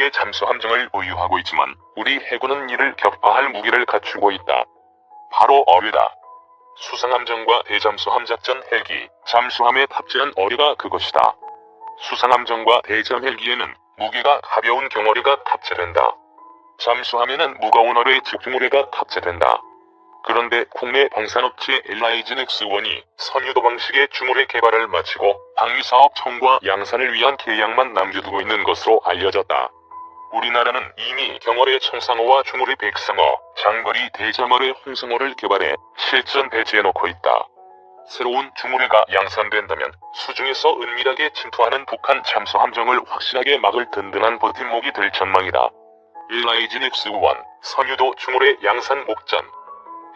개의 잠수함정을 보유하고 있지만 우리 해군은 이를 격파할 무기를 갖추고 있다. 바로 어뢰다. 수상함정과 대잠수함 작전 헬기, 잠수함에 탑재한 어뢰가 그것이다. 수상함정과 대잠 헬기에는 무게가 가벼운 경어리가 탑재된다. 잠수함에는 무거운 어뢰 즉 중어뢰가 탑재된다. 그런데 국내 방산업체 LIGNX1이 선유도 방식의 중어뢰 개발을 마치고 방위사업 총과 양산을 위한 계약만 남겨두고 있는 것으로 알려졌다. 우리나라는 이미 경어뢰 청상어와 중어뢰 백상어, 장거리 대잠어뢰 홍상어를 개발해 실전 배치해놓고 있다. 새로운 중어뢰가 양산된다면 수중에서 은밀하게 침투하는 북한 잠수함정을 확실하게 막을 든든한 버팀목이 될 전망이다. LIGNX1 선유도 중어뢰 양산 목전.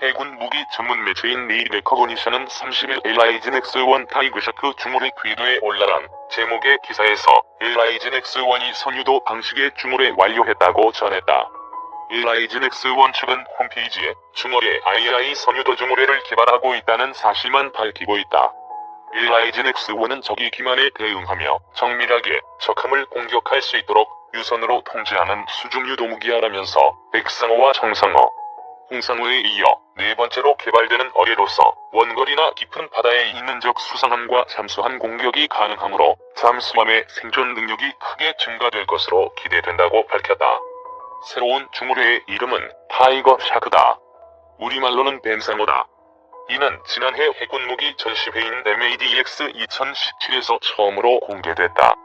해군 무기 전문 매체인 네일 레커거니션은 30일 LIGNX1 타이거샤크 중어뢰 궤도에 올라란 제목의 기사에서 LIGNX1이 선유도 방식의 중어뢰 완료했다고 전했다. LIGNX1 측은 홈페이지에 중어뢰 II 선유도 중어뢰를 개발하고 있다는 사실만 밝히고 있다. LIGNX1은 적이 기만에 대응하며 정밀하게 적함을 공격할 수 있도록 유선으로 통제하는 수중유도 무기야라면서 백상어와 청상어, 홍상어에 이어 네 번째로 개발되는 어뢰로서 원거리나 깊은 바다에 있는 적 수상함과 잠수함 공격이 가능하므로 잠수함의 생존 능력이 크게 증가될 것으로 기대된다고 밝혔다. 새로운 중어뢰의 이름은 타이거 샤크다. 우리말로는 뱀상어다. 이는 지난해 해군무기 전시회인 MADX 2017에서 처음으로 공개됐다.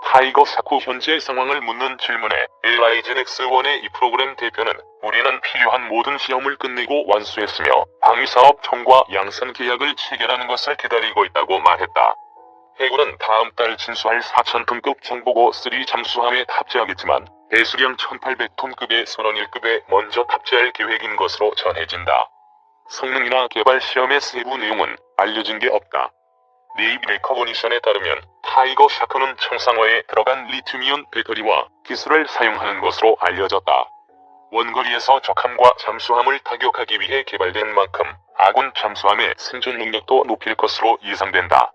타이거 샤크 현재 상황을 묻는 질문에 LIGNX1의 이 프로그램 대표는 우리는 필요한 모든 시험을 끝내고 완수했으며 방위사업 총과 양산 계약을 체결하는 것을 기다리고 있다고 말했다. 해군은 다음 달 진수할 4,000톤급 정보고 3 잠수함에 탑재하겠지만 배수량 1,800톤급의 선원 1급에 먼저 탑재할 계획인 것으로 전해진다. 성능이나 개발 시험의 세부 내용은 알려진 게 없다. 네일 레커거니션에 따르면 타이거 샤크는 청상어에 들어간 리튬이온 배터리와 기술을 사용하는 것으로 알려졌다. 원거리에서 적함과 잠수함을 타격하기 위해 개발된 만큼 아군 잠수함의 생존 능력도 높일 것으로 예상된다.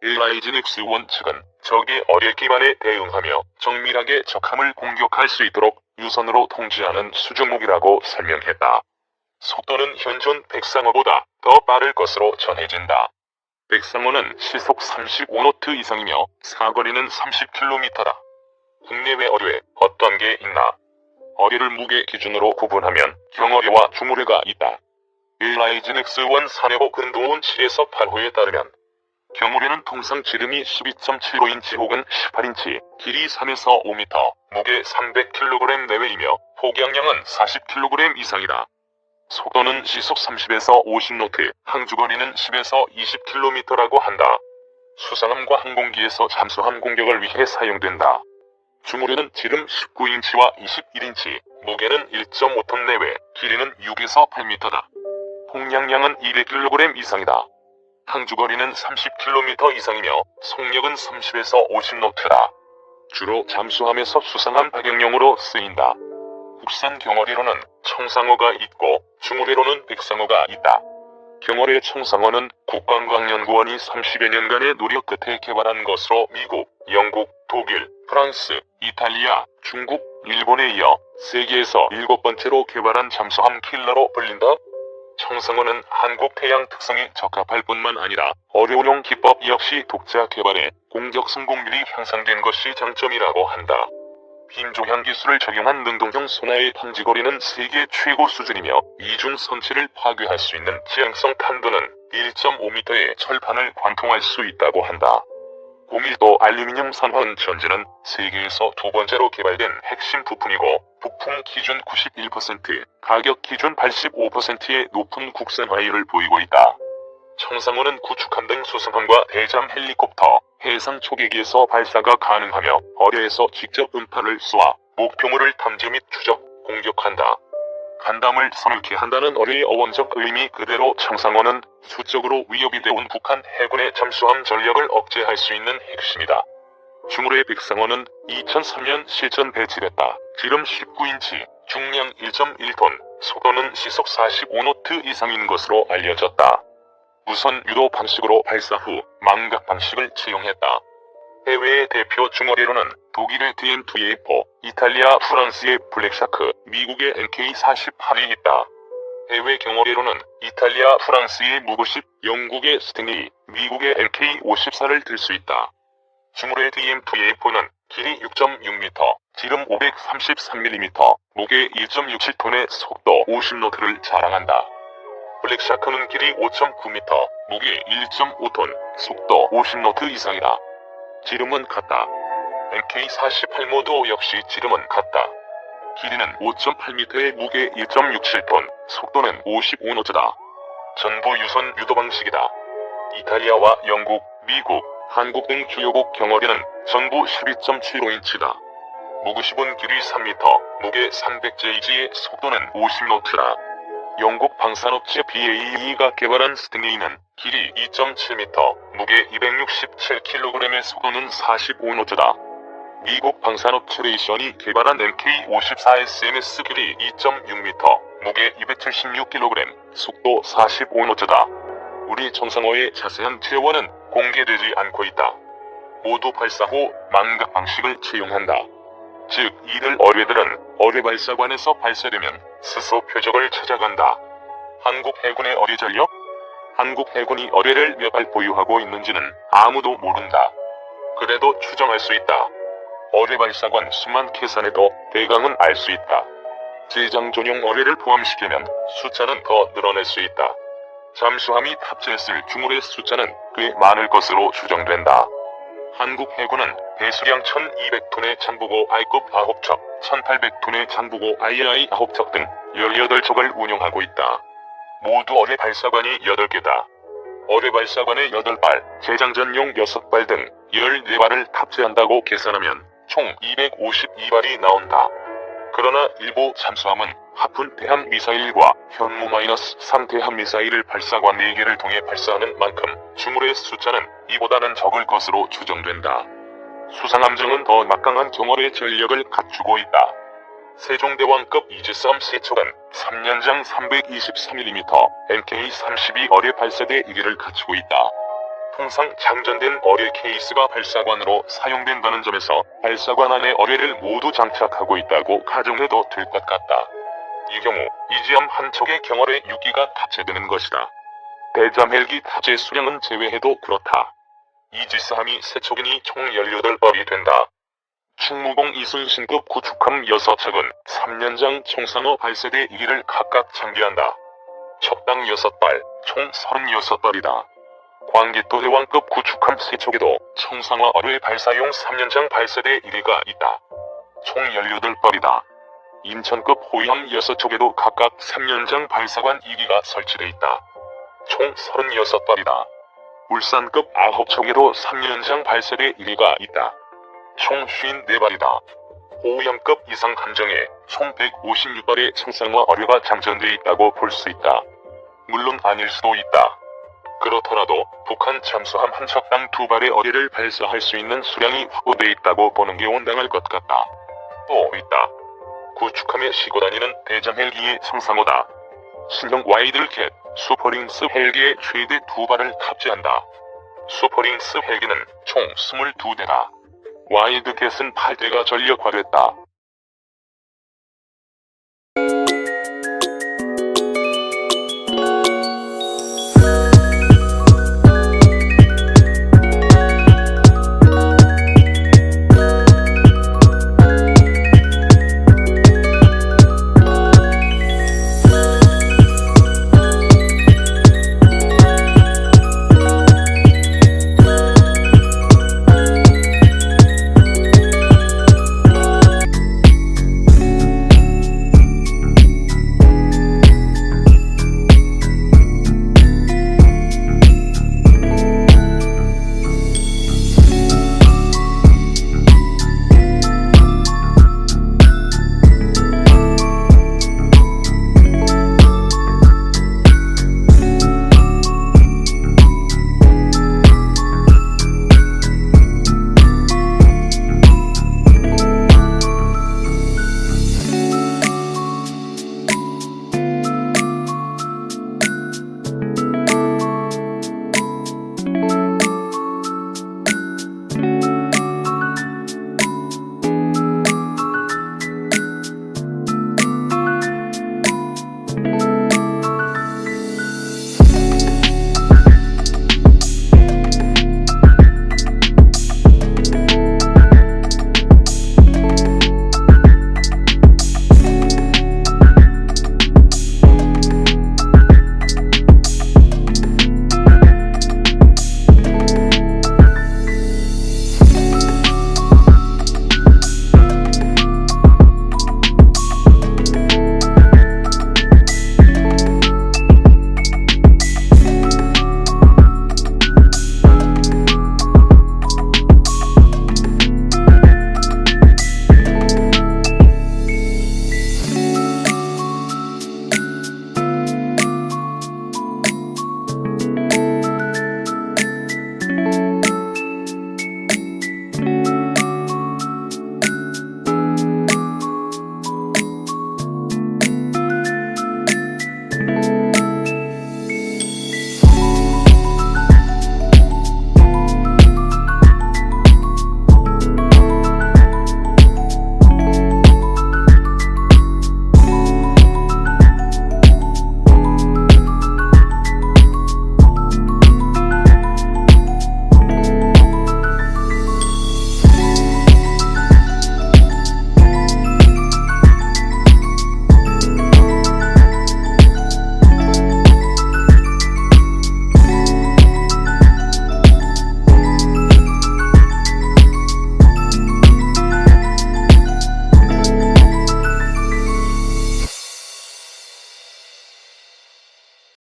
LIGNX1 측은 적의 어뢰 기반에 대응하며 정밀하게 적함을 공격할 수 있도록 유선으로 통제하는 수중무기라고 설명했다. 속도는 현존 백상어보다 더 빠를 것으로 전해진다. 백상어는 시속 35노트 이상이며 사거리는 30km다. 국내외 어뢰에 어떤 게 있나? 어뢰를 무게 기준으로 구분하면 경어뢰와 중어뢰가 있다. LIGNX1 사내보 근도원 7에서 8호에 따르면 경어뢰는 통상 지름이 12.75인치 혹은 18인치, 길이 3에서 5m, 무게 300kg 내외이며 폭약량은 40kg 이상이다. 속도는 시속 30에서 50노트, 항주거리는 10에서 20km라고 한다. 수상함과 항공기에서 잠수함 공격을 위해 사용된다. 중어뢰는 지름 19인치와 21인치, 무게는 1.5톤 내외, 길이는 6에서 8m다. 폭량량은 200kg 이상이다. 항주거리는 30km 이상이며 속력은 30에서 50노트다. 주로 잠수함에서 수상함 파격용으로 쓰인다. 국산 경어뢰로는 청상어가 있고 중어뢰로는 백상어가 있다. 경어뢰 청상어는 국방과학연구원이 30여 년간의 노력 끝에 개발한 것으로 미국, 영국, 독일, 프랑스, 이탈리아, 중국, 일본에 이어 세계에서 7번째로 개발한 잠수함 킬러로 불린다. 청상어는 한국 태양 특성에 적합할 뿐만 아니라 어뢰운용 기법 역시 독자 개발해 공격 성공률이 향상된 것이 장점이라고 한다. 빈조향 기술을 적용한 능동형 소나의 탐지거리는 세계 최고 수준이며 이중 선체를 파괴할 수 있는 지향성 탄도는 1.5m의 철판을 관통할 수 있다고 한다. 0.1도 알루미늄 산화은 전지는 세계에서 두 번째로 개발된 핵심 부품이고 부품 기준 91%, 가격 기준 85%의 높은 국산화율을 보이고 있다. 청상어는 구축함 등 수상함과 대잠 헬리콥터, 해상 초계기에서 발사가 가능하며 어뢰에서 직접 음파를 쏘아 목표물을 탐지 및 추적, 공격한다. 간담을 서늘케 한다는 어뢰의 어원적 의미 그대로 청상어는 수적으로 위협이 되온 북한 해군의 잠수함 전력을 억제할 수 있는 핵심이다. 중어뢰 백상어는 2003년 실전 배치됐다. 지름 19인치, 중량 1.1톤, 속도는 시속 45노트 이상인 것으로 알려졌다. 무선 유도 방식으로 발사 후 망각 방식을 채용했다. 해외의 대표 중어뢰로는 독일의 DM2A4, 이탈리아, 프랑스의 블랙샤크, 미국의 MK48이 있다. 해외 경어뢰로는 이탈리아, 프랑스의 무고십, 영국의 스팅리, 미국의 MK54를 들 수 있다. 중어뢰 DM2A4는 길이 6.6m, 지름 533mm, 무게 1.67톤의 속도 50노트를 자랑한다. 블랙샤크는 길이 5.9m, 무게 1.5톤, 속도 50노트 이상이다. 지름은 같다. MK48모도 역시 지름은 같다. 길이는 5.8m에 무게 1.67톤, 속도는 55노트다. 전부 유선 유도 방식이다. 이탈리아와 영국, 미국, 한국 등 주요국 경어뢰는 전부 12.75인치다. 무구십은 길이 3m, 무게 300제이지의 속도는 50노트다. 영국 방산업체 BAE가 개발한 스팅레이는 길이 2.7m, 무게 267kg의 속도는 45노트다. 미국 방산업체 레이션이 개발한 MK54SMS 길이 2.6m, 무게 276kg, 속도 45노트다. 우리 정상어의 자세한 제어원은 공개되지 않고 있다. 모두 발사 후 망각 방식을 채용한다. 즉, 이들 어뢰들은 어뢰 발사관에서 발사되면 스스로 표적을 찾아간다. 한국 해군의 어뢰 전력? 한국 해군이 어뢰를 몇 발 보유하고 있는지는 아무도 모른다. 그래도 추정할 수 있다. 어뢰 발사관 수만 계산해도 대강은 알 수 있다. 제장 전용 어뢰를 포함시키면 숫자는 더 늘어날 수 있다. 잠수함이 탑재했을 중어뢰 숫자는 꽤 많을 것으로 추정된다. 한국 해군은 배수량 1200톤의 장보고 I급 9척, 1800톤의 장보고 II 9척 등 18척을 운영하고 있다. 모두 어뢰 발사관이 8개다. 어뢰 발사관에 8발, 제장전용 6발 등 14발을 탑재한다고 계산하면 총 252발이 나온다. 그러나 일부 잠수함은 하푼 대함 미사일과 현무-3 대함 미사일을 발사관 4개를 통해 발사하는 만큼 중어뢰 숫자는 이보다는 적을 것으로 추정된다. 수상함정은 더 막강한 경어뢰 전력을 갖추고 있다. 세종대왕급 이지섬 세척은 3년장 323mm MK32 어뢰 발사대 1기를 갖추고 있다. 통상 장전된 어뢰 케이스가 발사관으로 사용된다는 점에서 발사관 안에 어뢰를 모두 장착하고 있다고 가정해도 될 것 같다. 이 경우 이지함 한 척의 경어뢰 6기가 탑재되는 것이다. 대잠 헬기 탑재 수량은 제외해도 그렇다. 이지스함이 3척이니 총 18발이 된다. 충무공 이순신급 구축함 6척은 3년장 총상어 발사대 2기를 각각 장비한다. 척당 6발, 총 36발이다. 광개토 대왕급 구축함 3척에도 청상어 어뢰 발사용 3년장 발사대 1기가 있다. 총 18발이다. 인천급 호위함 6척에도 각각 3년장 발사관 2기가 설치돼 있다. 총 36발이다. 울산급 9척에도 3년장 발사대 1기가 있다. 총 54발이다. 호위함급 이상 함정에 총 156발의 청상어 어뢰가 장전돼 있다고 볼 수 있다. 물론 아닐 수도 있다. 그렇더라도 북한 잠수함 한 척당 2발의 어뢰를 발사할 수 있는 수량이 확보돼 있다고 보는 게 온당할 것 같다. 또 있다. 구축함에 쉬고 다니는 대잠 헬기의 청상어다. 신형 와이들캣, 슈퍼링스 헬기에 최대 2발을 탑재한다. 슈퍼링스 헬기는 총 22대다. 와이드캣은 8대가 전력화됐다.